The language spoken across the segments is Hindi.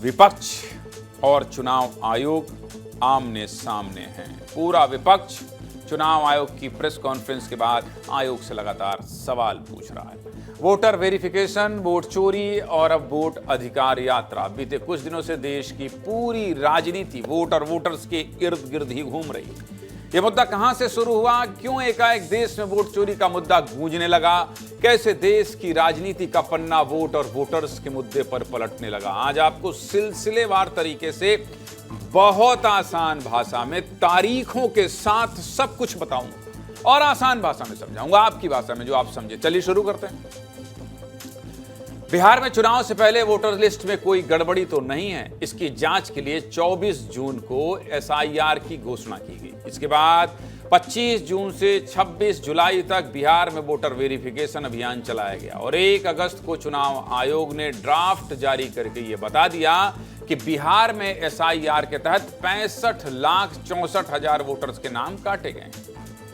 विपक्ष और चुनाव आयोग आमने सामने हैं। पूरा विपक्ष चुनाव आयोग की प्रेस कॉन्फ्रेंस के बाद आयोग से लगातार सवाल पूछ रहा है। वोटर वेरिफिकेशन, वोट चोरी और अब वोट अधिकार यात्रा। बीते कुछ दिनों से देश की पूरी राजनीति वोट और वोटर्स के इर्द गिर्द ही घूम रही है। यह मुद्दा कहां से शुरू हुआ, क्यों एकाएक देश में वोट चोरी का मुद्दा गूंजने लगा, कैसे देश की राजनीति का पन्ना वोट और वोटर्स के मुद्दे पर पलटने लगा। आज आपको सिलसिलेवार तरीके से बहुत आसान भाषा में तारीखों के साथ सब कुछ बताऊंगा और आसान भाषा में समझाऊंगा, आपकी भाषा में जो आप समझे। चलिए शुरू करते हैं। बिहार में चुनाव से पहले वोटर लिस्ट में कोई गड़बड़ी तो नहीं है, इसकी जांच के लिए 24 जून को एसआईआर की घोषणा की गई। इसके बाद 25 जून से 26 जुलाई तक बिहार में वोटर वेरिफिकेशन अभियान चलाया गया और 1 अगस्त को चुनाव आयोग ने ड्राफ्ट जारी करके ये बता दिया कि बिहार में एसआईआर के तहत 65,64,000 वोटर्स के नाम काटे गए।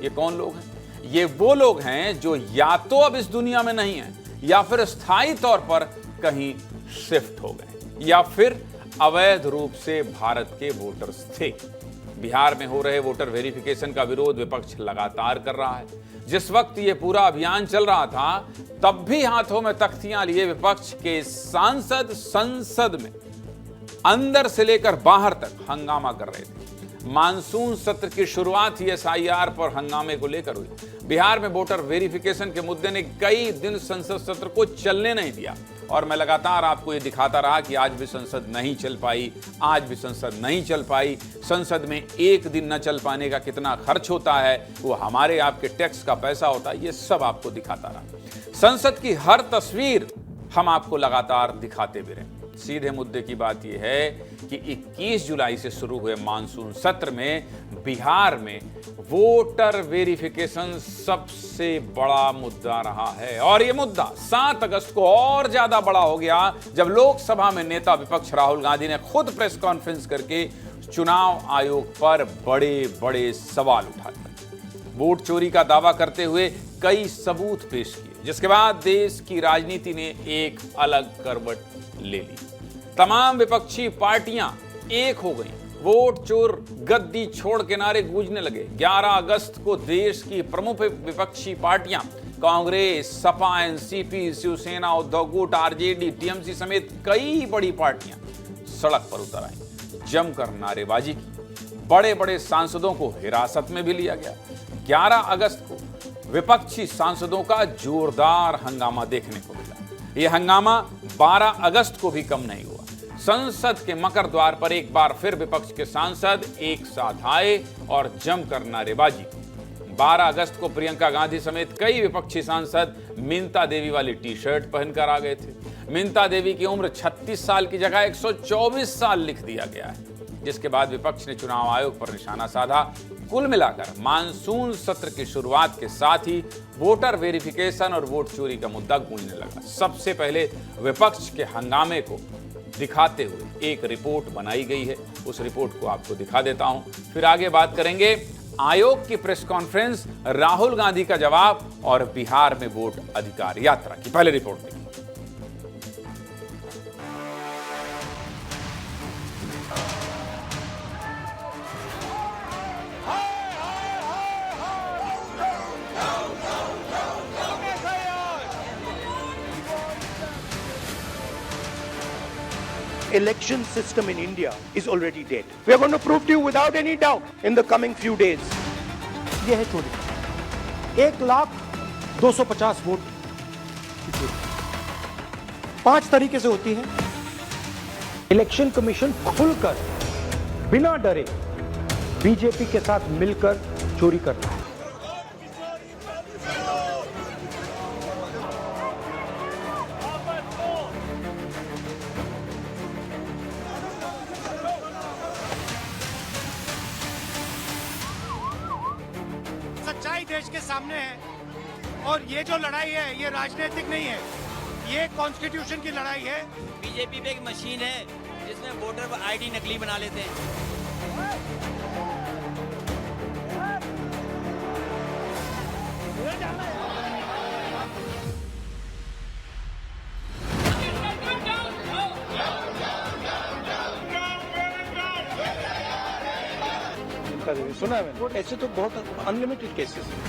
ये कौन लोग हैं? ये वो लोग हैं जो या तो अब इस दुनिया में नहीं हैं या फिर स्थायी तौर पर कहीं शिफ्ट हो गए या फिर अवैध रूप से भारत के वोटर्स थे। बिहार में हो रहे वोटर वेरिफिकेशन का विरोध विपक्ष लगातार कर रहा है। जिस वक्त ये पूरा अभियान चल रहा था तब भी हाथों में तख्तियां लिए विपक्ष के सांसद संसद में अंदर से लेकर बाहर तक हंगामा कर रहे थे। मानसून सत्र की शुरुआत ही एसआईआर पर हंगामे को लेकर हुई। बिहार में वोटर वेरिफिकेशन के मुद्दे ने कई दिन संसद सत्र को चलने नहीं दिया और मैं लगातार आपको ये दिखाता रहा कि आज भी संसद नहीं चल पाई, आज भी संसद नहीं चल पाई। संसद में एक दिन न चल पाने का कितना खर्च होता है, वो हमारे आपके टैक्स का पैसा होता है, ये सब आपको दिखाता रहा। संसद की हर तस्वीर हम आपको लगातार दिखाते भी रहे। सीधे मुद्दे की बात यह है कि 21 जुलाई से शुरू हुए मानसून सत्र में बिहार में वोटर वेरिफिकेशन सबसे बड़ा मुद्दा रहा है और यह मुद्दा 7 अगस्त को और ज्यादा बड़ा हो गया जब लोकसभा में नेता विपक्ष राहुल गांधी ने खुद प्रेस कॉन्फ्रेंस करके चुनाव आयोग पर बड़े बड़े सवाल उठा दिए। वोट चोरी का दावा करते हुए कई सबूत पेश किए, जिसके बाद देश की राजनीति ने एक अलग करवट ले ली। तमाम विपक्षी पार्टियां एक हो गईं। वोट चोर गद्दी छोड़ के नारे गूंजने लगे। 11 अगस्त को देश की प्रमुख विपक्षी पार्टियां कांग्रेस, सपा, एनसीपी, शिवसेना, उद्धव गुट, आरजेडी, टीएमसी समेत कई बड़ी पार्टियां सड़क पर उतर आईं, जमकर नारेबाजी की। बड़े बड़े सांसदों को हिरासत में भी लिया गया। 11 अगस्त को विपक्षी सांसदों का जोरदार हंगामा देखने को मिला। यह हंगामा 12 अगस्त को भी कम नहीं हुआ। संसद के मकर द्वार पर एक बार फिर विपक्ष के सांसद एक साथ आए और जमकर नारेबाजी की। 12 अगस्त को प्रियंका गांधी समेत कई विपक्षी सांसद मिंता देवी वाली टी शर्ट पहनकर आ गए थे। मिंता देवी की उम्र 36 साल की जगह 124 साल लिख दिया गया है, जिसके बाद विपक्ष ने चुनाव आयोग पर निशाना साधा। कुल मिलाकर मानसून सत्र की शुरुआत के साथ ही वोटर वेरिफिकेशन और वोट चोरी का मुद्दा गूंजने लगा। सबसे पहले विपक्ष के हंगामे को दिखाते हुए एक रिपोर्ट बनाई गई है, उस रिपोर्ट को आपको दिखा देता हूं, फिर आगे बात करेंगे। आयोग की प्रेस कॉन्फ्रेंस, राहुल गांधी का जवाब और बिहार में वोट अधिकार यात्रा की। पहले रिपोर्ट देखिए। Election system in India is already dead. We are going to prove to you without any doubt in the coming few days. ये है चोरी। 1,02,50 वोट की चोरी 5 तरीके से होती है। इलेक्शन कमीशन खुलकर बिना डरे बीजेपी के साथ मिलकर चोरी करता है। सच्चाई देश के सामने है और ये जो लड़ाई है ये राजनीतिक नहीं है, ये कॉन्स्टिट्यूशन की लड़ाई है। बीजेपी पे एक मशीन है जिसमें वोटर आईडी नकली बना लेते हैं। ममता देवी, सुना है मैंने। ऐसे तो बहुत अनलिमिटेड केसेस हैं।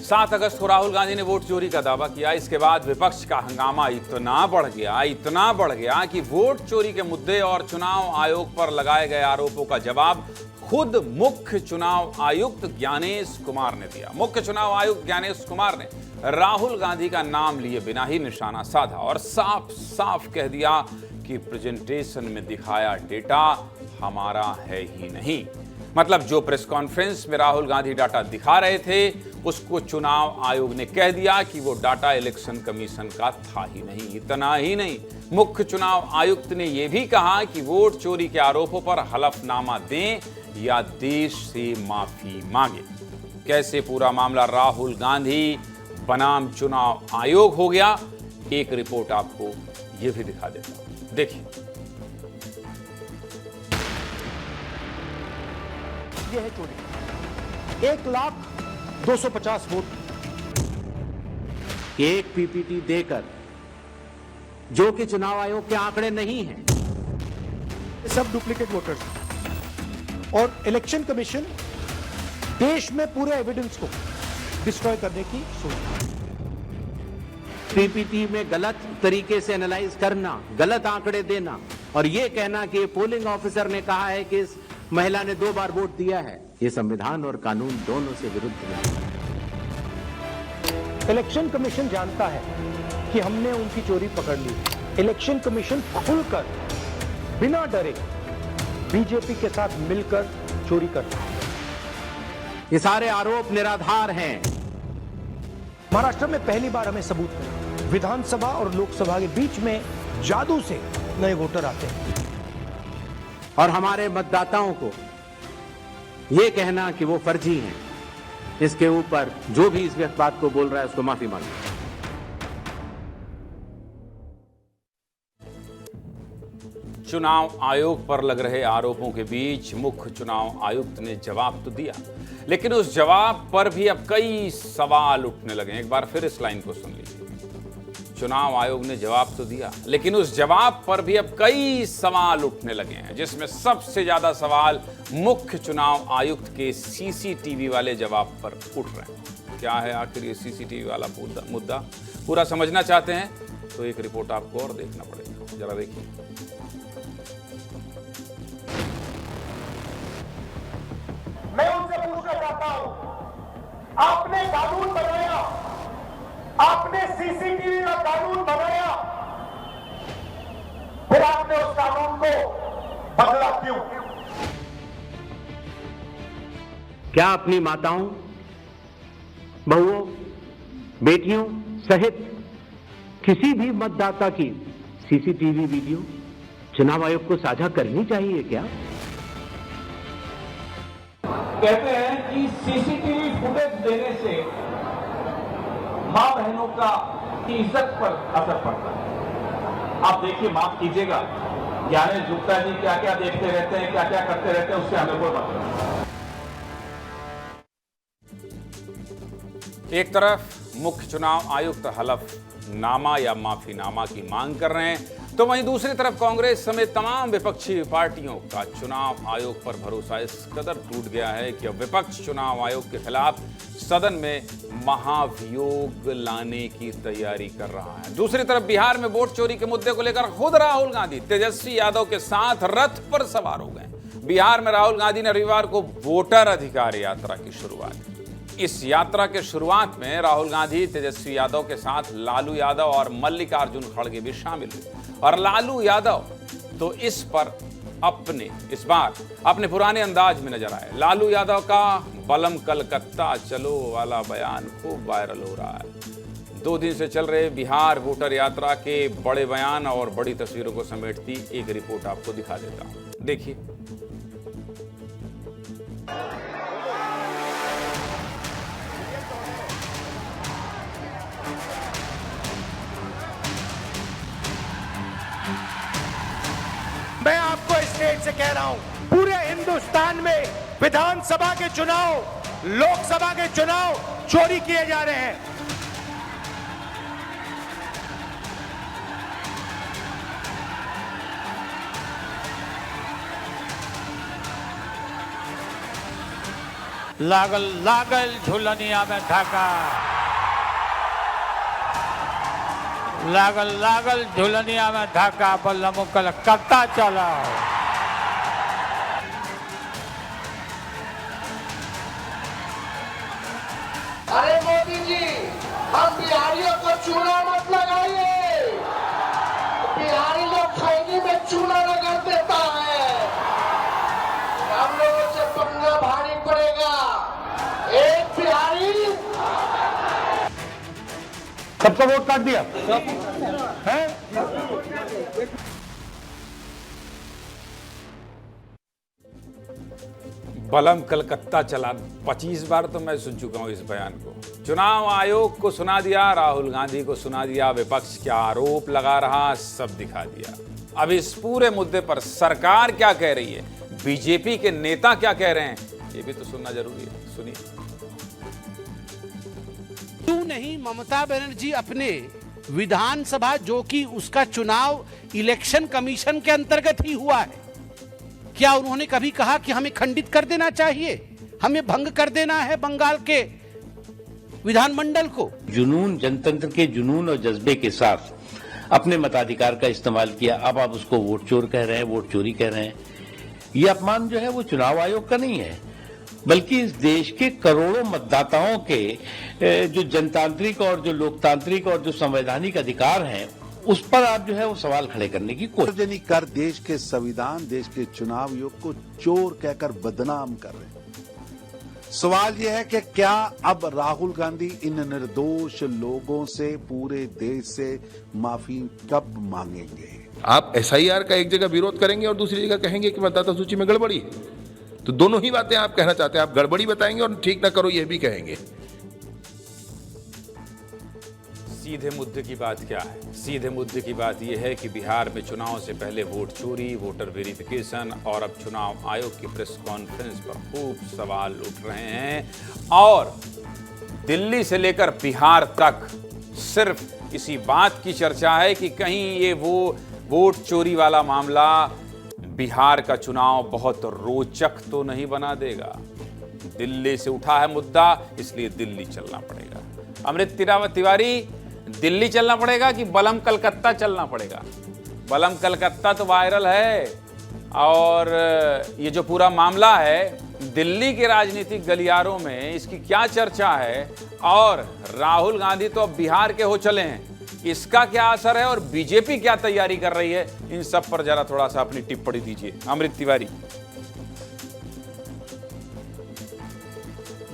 7 अगस्त को राहुल गांधी ने वोट चोरी का दावा किया। इसके बाद विपक्ष का हंगामा इतना बढ़ गया कि वोट चोरी के मुद्दे और चुनाव आयोग पर लगाए गए आरोपों का जवाब खुद मुख्य चुनाव आयुक्त ज्ञानेश कुमार ने दिया। मुख्य चुनाव आयुक्त ज्ञानेश कुमार ने राहुल गांधी का नाम लिए बिना ही निशाना साधा और साफ साफ कह दिया कि प्रेजेंटेशन में दिखाया डेटा हमारा है ही नहीं। मतलब जो प्रेस कॉन्फ्रेंस में राहुल गांधी डाटा दिखा रहे थे उसको चुनाव आयोग ने कह दिया कि वो डाटा इलेक्शन कमीशन का था ही नहीं। इतना ही नहीं, मुख्य चुनाव आयुक्त ने यह भी कहा कि वोट चोरी के आरोपों पर हलफनामा दें या देश से माफी मांगे। कैसे पूरा मामला राहुल गांधी बनाम चुनाव आयोग हो गया, एक रिपोर्ट आपको यह भी दिखा देता हूं, देखिए। ये है चोरी। 1,02,50 वोट एक पीपीटी देकर, जो कि चुनाव आयोग के आंकड़े नहीं हैं। सब डुप्लीकेट वोटर्स हैं। और इलेक्शन कमीशन देश में पूरे एविडेंस को डिस्ट्रॉय करने की सोच। पीपीटी में गलत तरीके से एनालाइज करना, गलत आंकड़े देना और यह कहना कि पोलिंग ऑफिसर ने कहा है कि इस महिला ने 2 बार वोट दिया है, ये संविधान और कानून दोनों से विरुद्ध है। इलेक्शन कमीशन जानता है कि हमने उनकी चोरी पकड़ ली। इलेक्शन कमीशन खुलकर बिना डरे बीजेपी के साथ मिलकर चोरी करता है। ये सारे आरोप निराधार हैं। महाराष्ट्र में पहली बार हमें सबूत मिला, विधानसभा और लोकसभा के बीच में जादू से नए वोटर आते हैं। और हमारे मतदाताओं को यह कहना कि वो फर्जी हैं, इसके ऊपर जो भी इस बात को बोल रहा है उसको माफी मांगे। चुनाव आयोग पर लग रहे आरोपों के बीच मुख्य चुनाव आयुक्त ने जवाब तो दिया, लेकिन उस जवाब पर भी अब कई सवाल उठने लगे। एक बार फिर इस लाइन को सुन लीजिए। चुनाव आयोग ने जवाब तो दिया, लेकिन उस जवाब पर भी अब कई सवाल उठने लगे हैं, जिसमें सबसे ज्यादा सवाल मुख्य चुनाव आयुक्त के सीसीटीवी वाले जवाब पर उठ रहे हैं। क्या है आखिर ये सीसीटीवी वाला मुद्दा? पूरा समझना चाहते हैं तो एक रिपोर्ट आपको और देखना पड़ेगा। जरा देखिए। मैं उनसे पूछना चाहता हूं, आपने कानून बनाया, आपने सीसीटीवी का कानून बनाया, फिर आपने उस कानून को बदला क्यों? क्या अपनी माताओं, बहुओं, बेटियों सहित किसी भी मतदाता की सीसीटीवी वीडियो चुनाव आयोग को साझा करनी चाहिए क्या? कहते हैं कि सीसीटीवी फुटेज देने से मां बहनों का इज्जत पर असर पड़ता है। आप देखिए, माफ कीजिएगा, ज्ञानेश गुप्ता जी क्या क्या देखते रहते हैं, क्या क्या करते रहते हैं, उससे हमें कोई मतलब नहीं। एक तरफ मुख्य चुनाव आयुक्त हलफनामा या माफीनामा की मांग कर रहे हैं, तो वहीं दूसरी तरफ कांग्रेस समेत तमाम विपक्षी पार्टियों का चुनाव आयोग पर भरोसा इस कदर टूट गया है कि अब विपक्ष चुनाव आयोग के खिलाफ सदन में महाभियोग लाने की तैयारी कर रहा है। दूसरी तरफ बिहार में वोट चोरी के मुद्दे को लेकर खुद राहुल गांधी तेजस्वी यादव के साथ रथ पर सवार हो गए। बिहार में राहुल गांधी ने रविवार को वोटर अधिकार यात्रा की शुरुआत की। इस यात्रा के शुरुआत में राहुल गांधी तेजस्वी यादव के साथ लालू यादव और मल्लिकार्जुन खड़गे भी शामिल हुए। और लालू यादव तो इस बार अपने पुराने अंदाज में नजर आए। लालू यादव का बलम कलकत्ता चलो वाला बयान खूब वायरल हो रहा है। 2 दिन से चल रहे बिहार वोटर यात्रा के बड़े बयान और बड़ी तस्वीरों को समेटती एक रिपोर्ट आपको दिखा देता हूं, देखिए। मैं आपको स्टेट से कह रहा हूं, पूरे हिंदुस्तान में विधानसभा के चुनाव, लोकसभा के चुनाव चोरी किए जा रहे हैं। लागल लागल झुलनिया में धाका, लागल लागल झुलनिया में धाका, बल्लम कलकत्ता चला। अरे मोदी जी, हम बिहारियों को चूना मत लगाइए, बिहारी लोग खैनी में चूना रगड़ देता है, हम लोगों से पंगा भारी पड़ेगा। एक बिहारी सबका वोट काट दिया है? बलम कलकत्ता चला, 25 बार तो मैं सुन चुका हूं इस बयान को। चुनाव आयोग को सुना दिया, राहुल गांधी को सुना दिया, विपक्ष क्या आरोप लगा रहा सब दिखा दिया। अब इस पूरे मुद्दे पर सरकार क्या कह रही है, बीजेपी के नेता क्या कह रहे हैं, ये भी तो सुनना जरूरी है। सुनिए। क्यों नहीं ममता बनर्जी अपने विधानसभा, जो कि उसका चुनाव इलेक्शन कमीशन के अंतर्गत ही हुआ है, क्या उन्होंने कभी कहा कि हमें खंडित कर देना चाहिए, हमें भंग कर देना है बंगाल के विधानमंडल को? जुनून, जनतंत्र के जुनून और जज्बे के साथ अपने मताधिकार का इस्तेमाल किया। अब आप उसको वोट चोर कह रहे हैं, वोट चोरी कह रहे हैं। ये अपमान जो है वो चुनाव आयोग का नहीं है, बल्कि इस देश के करोड़ों मतदाताओं के जो जनतांत्रिक और जो लोकतांत्रिक और जो संवैधानिक अधिकार हैं, उस पर आप जो है वो सवाल खड़े करने की कोशिश सार्वजनिक कर देश के संविधान, देश के चुनाव आयोग को चोर कहकर बदनाम कर रहे हैं। सवाल यह है कि क्या अब राहुल गांधी इन निर्दोष लोगों से, पूरे देश से माफी कब मांगेंगे? आप एसआईआर का एक जगह विरोध करेंगे और दूसरी जगह कहेंगे कि मतदाता सूची में गड़बड़ी है, तो दोनों ही बातें आप कहना चाहते हैं। आप गड़बड़ी बताएंगे और ठीक ना करो ये भी कहेंगे। सीधे मुद्दे की बात क्या है? सीधे मुद्दे की बात यह है कि बिहार में चुनाव से पहले वोट चोरी, वोटर वेरिफिकेशन और अब चुनाव आयोग की प्रेस कॉन्फ्रेंस पर खूब सवाल उठ रहे हैं। और दिल्ली से लेकर बिहार तक सिर्फ इसी बात की चर्चा है कि कहीं ये वो वोट चोरी वाला मामला बिहार का चुनाव बहुत रोचक तो नहीं बना देगा। दिल्ली से उठा है मुद्दा, इसलिए दिल्ली चलना पड़ेगा। अमृत तिवारी, दिल्ली चलना पड़ेगा कि बलम कलकत्ता चलना पड़ेगा? बलम कलकत्ता तो वायरल है, और ये जो पूरा मामला है दिल्ली के राजनीतिक गलियारों में इसकी क्या चर्चा है, और राहुल गांधी तो अब बिहार के हो चले हैं, इसका क्या असर है और बीजेपी क्या तैयारी कर रही है, इन सब पर जरा थोड़ा सा अपनी टिप्पणी दीजिए अमृत तिवारी।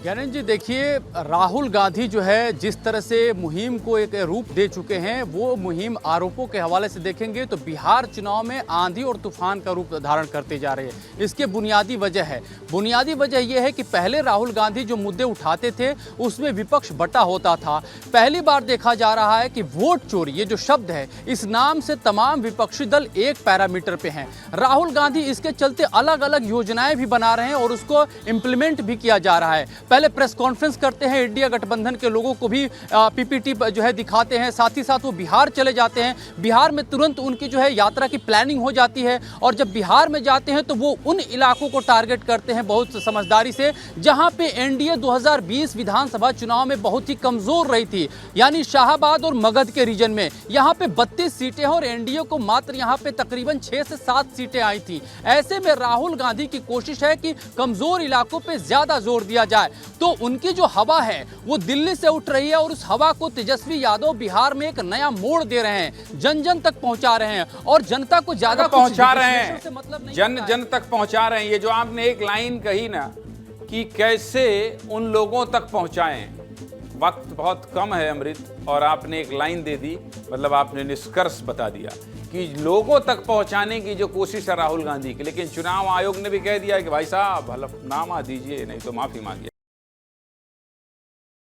ज्ञानेंद्र जी, देखिए, राहुल गांधी जो है जिस तरह से मुहिम को एक रूप दे चुके हैं, वो मुहिम आरोपों के हवाले से देखेंगे तो बिहार चुनाव में आंधी और तूफान का रूप धारण करते जा रहे हैं। इसके बुनियादी वजह यह है कि पहले राहुल गांधी जो मुद्दे उठाते थे उसमें विपक्ष बटा होता था। पहली बार देखा जा रहा है कि वोट चोरी, ये जो शब्द है, इस नाम से तमाम विपक्षी दल एक पैरामीटर पे हैं। राहुल गांधी इसके चलते अलग अलग योजनाएं भी बना रहे हैं और उसको इम्प्लीमेंट भी किया जा रहा है। पहले प्रेस कॉन्फ्रेंस करते हैं, इंडिया गठबंधन के लोगों को भी पीपीटी जो है दिखाते हैं, साथ ही साथ वो बिहार चले जाते हैं। बिहार में तुरंत उनकी जो है यात्रा की प्लानिंग हो जाती है, और जब बिहार में जाते हैं तो वो उन इलाकों को टारगेट करते हैं बहुत समझदारी से जहां पे एनडीए 2020 विधानसभा चुनाव में बहुत ही कमजोर रही थी, यानी शाहाबाद और मगध के रीजन में। यहां पे 32 सीटें और एनडीए को मात्र यहां पे तकरीबन 6 से 7 सीटें आई थी। ऐसे में राहुल गांधी की कोशिश है कि कमजोर इलाकों पे ज्यादा जोर दिया जाए। तो उनकी जो हवा है वो दिल्ली से उठ रही है, और उस हवा को तेजस्वी यादव बिहार में एक नया मोड़ दे रहे हैं, जन जन तक पहुंचा रहे हैं, और जनता को ज्यादा पहुंचा रहे हैं, मतलब जन जन तक पहुंचा रहे हैं। ये जो आपने एक लाइन कही ना कि कैसे उन लोगों तक पहुंचाएं, वक्त बहुत कम है अमृत, और आपने एक लाइन दे दी, मतलब आपने निष्कर्ष बता दिया कि लोगों तक पहुंचाने की जो कोशिश है राहुल गांधी की। लेकिन चुनाव आयोग ने भी कह दिया कि भाई साहब हलफनामा दीजिए, नहीं तो माफी मांगिए।